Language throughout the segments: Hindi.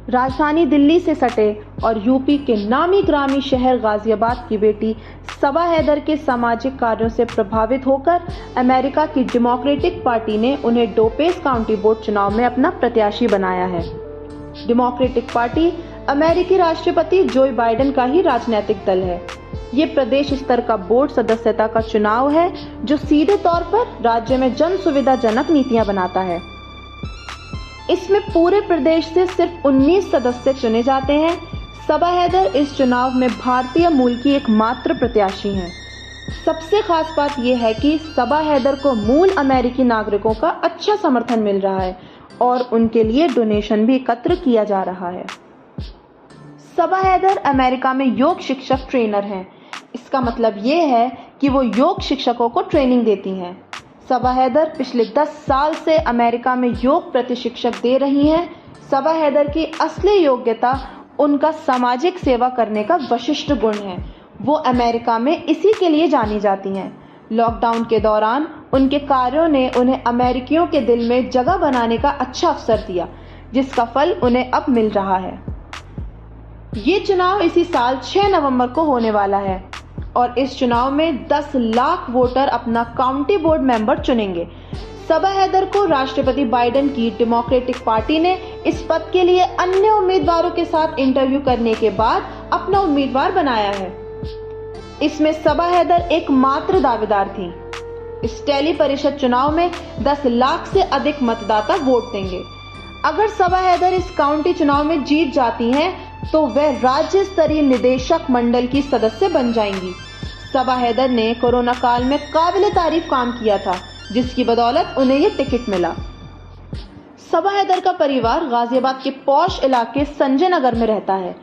राजधानी दिल्ली से सटे और यूपी के नामी ग्रामी शहर गाजियाबाद की बेटी सबा हैदर के सामाजिक कार्यों से प्रभावित होकर अमेरिका की डेमोक्रेटिक पार्टी ने उन्हें डोपेस काउंटी बोर्ड चुनाव में अपना प्रत्याशी बनाया है। डेमोक्रेटिक पार्टी अमेरिकी राष्ट्रपति जो बाइडेन का ही राजनीतिक दल है। ये प्रदेश स्तर का बोर्ड सदस्यता का चुनाव है जो सीधे तौर पर राज्य में जन सुविधाजनक नीतियां बनाता है। इसमें पूरे प्रदेश से सिर्फ 19 सदस्य चुने जाते हैं। सबा हैदर इस चुनाव में भारतीय मूल की एकमात्र प्रत्याशी हैं। सबसे खास बात यह है कि सबा हैदर को मूल अमेरिकी नागरिकों का अच्छा समर्थन मिल रहा है और उनके लिए डोनेशन भी एकत्र किया जा रहा है। सबा हैदर अमेरिका में योग शिक्षक ट्रेनर हैं। इसका मतलब ये है कि वो योग शिक्षकों को ट्रेनिंग देती हैं। सबा हैदर पिछले 10 साल से अमेरिका में योग प्रशिक्षक दे रही हैं। सबा हैदर की असली योग्यता उनका सामाजिक सेवा करने का विशिष्ट गुण है। वो अमेरिका में इसी के लिए जानी जाती हैं। लॉकडाउन के दौरान उनके कार्यों ने उन्हें अमेरिकियों के दिल में जगह बनाने का अच्छा अवसर दिया, जिसका फल उन्हें अब मिल रहा है। ये चुनाव इसी साल 6 नवंबर को होने वाला है और इस चुनाव में 10 लाख वोटर अपना काउंटी बोर्ड मेंबर चुनेंगे। सबा हैदर को राष्ट्रपति बाइडेन की डेमोक्रेटिक पार्टी ने इस पद के लिए अन्य उम्मीदवारों के साथ इंटरव्यू करने के बाद अपना उम्मीदवार बनाया है। इसमें सबा हैदर एकमात्र दावेदार थी। इस टेली परिषद चुनाव में 10 लाख से अधिक मतदाता वोट देंगे। अगर सबा हैदर इस काउंटी चुनाव में जीत जाती हैं, तो वह राज्य स्तरीय निदेशक मंडल की सदस्य बन जाएंगी। सबा हैदर ने कोरोना काल में काबिले तारीफ काम किया था, जिसकी बदौलत उन्हें ये टिकट मिला। सबा हैदर का परिवार गाजियाबाद के पॉश इलाके संजय नगर में रहता है।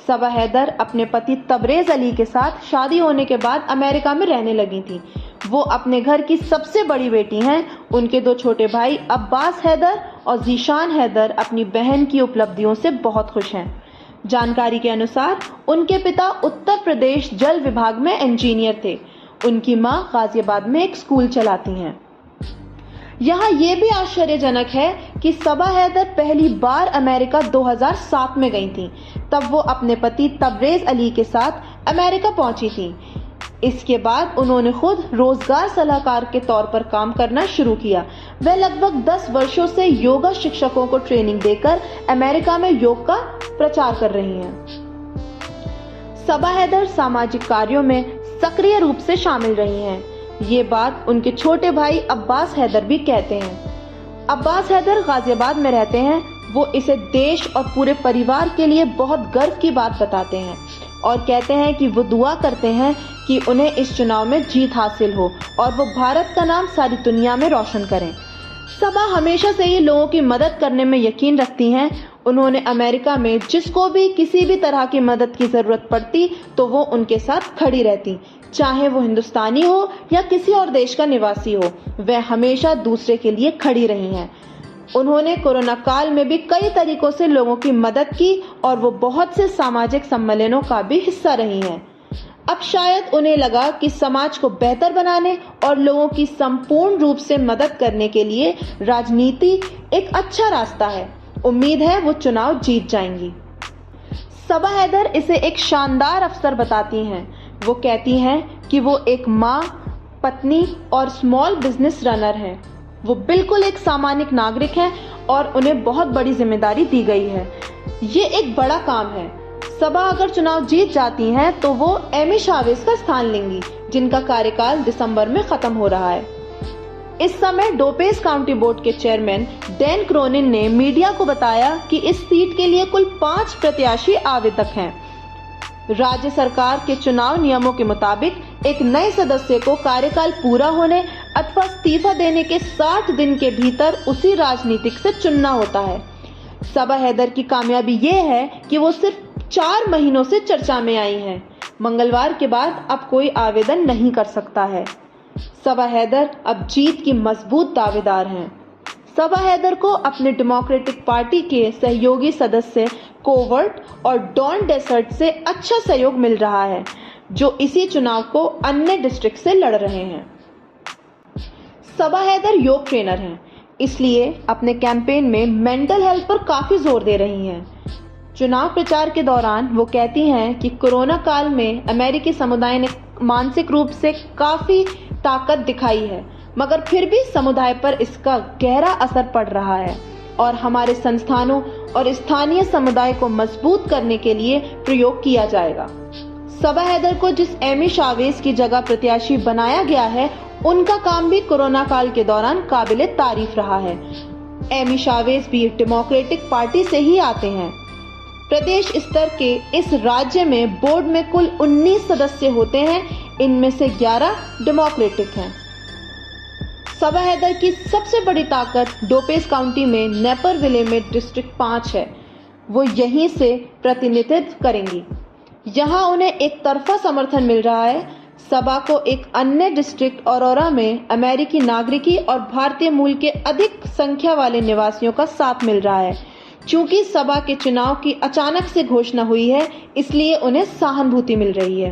सबा हैदर अपने पति तबरेज अली के साथ शादी होने के बाद अमेरिका में रहने लगी थी। वो अपने घर की सबसे बड़ी बेटी हैं। उनके 2 छोटे भाई अब्बास हैदर और जीशान हैदर अपनी बहन की उपलब्धियों से बहुत खुश हैं। जानकारी के अनुसार उनके पिता उत्तर प्रदेश जल विभाग में इंजीनियर थे। उनकी मां गाजियाबाद में एक स्कूल चलाती हैं। यहाँ ये भी आश्चर्यजनक है कि सबा हैदर पहली बार अमेरिका 2007 में गई थी। तब वो अपने पति तबरेज अली के साथ अमेरिका पहुंची थी। इसके बाद उन्होंने खुद रोजगार सलाहकार के तौर पर काम करना शुरू किया। वह लगभग 10 वर्षों से योगा शिक्षकों को ट्रेनिंग देकर अमेरिका में योग का प्रचार कर रही हैं। सबा हैदर सामाजिक कार्यों में सक्रिय रूप से शामिल रही हैं। ये बात उनके छोटे भाई अब्बास हैदर भी कहते हैं। अब्बास हैदर गाजियाबाद में रहते हैं। वो इसे देश और पूरे परिवार के लिए बहुत गर्व की बात बताते हैं और कहते हैं कि वो दुआ करते हैं कि उन्हें इस चुनाव में जीत हासिल हो और वो भारत का नाम सारी दुनिया में रोशन करें। सबा हमेशा से ही लोगों की मदद करने में यकीन रखती हैं। उन्होंने अमेरिका में जिसको भी किसी भी तरह की मदद की जरूरत पड़ती तो वो उनके साथ खड़ी रहती, चाहे वो हिंदुस्तानी हो या किसी और देश का निवासी हो। वह हमेशा दूसरे के लिए खड़ी रही हैं। उन्होंने कोरोना काल में भी कई तरीकों से लोगों की मदद की और वो बहुत से सामाजिक सम्मेलनों का भी हिस्सा रही हैं। अब शायद उन्हें लगा कि समाज को बेहतर बनाने और लोगों की संपूर्ण रूप से मदद करने के लिए राजनीति एक अच्छा रास्ता है। उम्मीद है वो चुनाव जीत जाएंगी। सबा हैदर इसे एक शानदार अवसर बताती हैं। वो कहती हैं कि वो एक माँ, पत्नी और स्मॉल बिजनेस रनर हैं। वो बिल्कुल एक सामान्य नागरिक हैं और उन्हें बहुत बड़ी जिम्मेदारी दी गई है। ये एक बड़ा काम है। सबा अगर चुनाव जीत जाती हैं तो वो एमी चावेज का स्थान लेंगी, जिनका कार्यकाल दिसंबर में खत्म हो रहा है। इस समय डोपेस काउंटी बोर्ड के चेयरमैन डैन क्रोनिन ने मीडिया को बताया कि इस सीट के लिए कुल 5 प्रत्याशी आवेदक हैं। राज्य सरकार के चुनाव नियमों के मुताबिक एक नए सदस्य को कार्यकाल पूरा होने अथवा इस्तीफा देने के 60 दिन के भीतर उसी राजनीतिक से चुनना होता है। सबा हैदर की कामयाबी ये है कि वो सिर्फ 4 महीनों से चर्चा में आई हैं। मंगलवार के बाद अब कोई आवेदन नहीं कर सकता है। सबा हैदर अब जीत की मजबूत दावेदार हैं। सबा हैदर को अपने डेमोक्रेटिक पार्टी के सहयोगी सदस्य कोवर्ट और डॉन डेसर्ट से अच्छा सहयोग मिल रहा है, जो इसी चुनाव को अन्य डिस्ट्रिक्ट से लड़ रहे हैं। सबा हैदर योग ट्रेनर हैं, इसलिए अपने कैंपेन में मेंटल हेल्थ पर काफी जोर दे रही हैं। चुनाव प्रचार के दौरान वो कहती हैं कि कोरोना काल में अमेरिकी समुदाय ने मानसिक रूप से काफी ताकत दिखाई है, मगर फिर भी समुदाय पर इसका गहरा असर पड़ रहा है और हमारे संस्थानों और स्थानीय समुदाय को मजबूत करने के लिए प्रयोग किया जाएगा। सबा हैदर को जिस एमी शावेज की जगह प्रत्याशी बनाया गया है, उनका काम भी कोरोना काल के दौरान काबिले तारीफ रहा है। एमी शावेज भी डेमोक्रेटिक पार्टी से ही आते हैं। प्रदेश स्तर के इस राज्य में बोर्ड में कुल 19 सदस्य होते हैं, इनमें से 11 डेमोक्रेटिक हैं। सबा हैदर की सबसे बड़ी ताकत डोपेस काउंटी में नेपरविले में डिस्ट्रिक्ट 5 है। वो यहीं से प्रतिनिधित्व करेंगी। यहाँ उन्हें एक तरफा समर्थन मिल रहा है। सबा को एक अन्य डिस्ट्रिक्ट ऑरोरा में अमेरिकी नागरिकी और भारतीय मूल के अधिक संख्या वाले निवासियों का साथ मिल रहा है। चूंकि सबा के चुनाव की अचानक से घोषणा हुई है, इसलिए उन्हें सहानुभूति मिल रही है।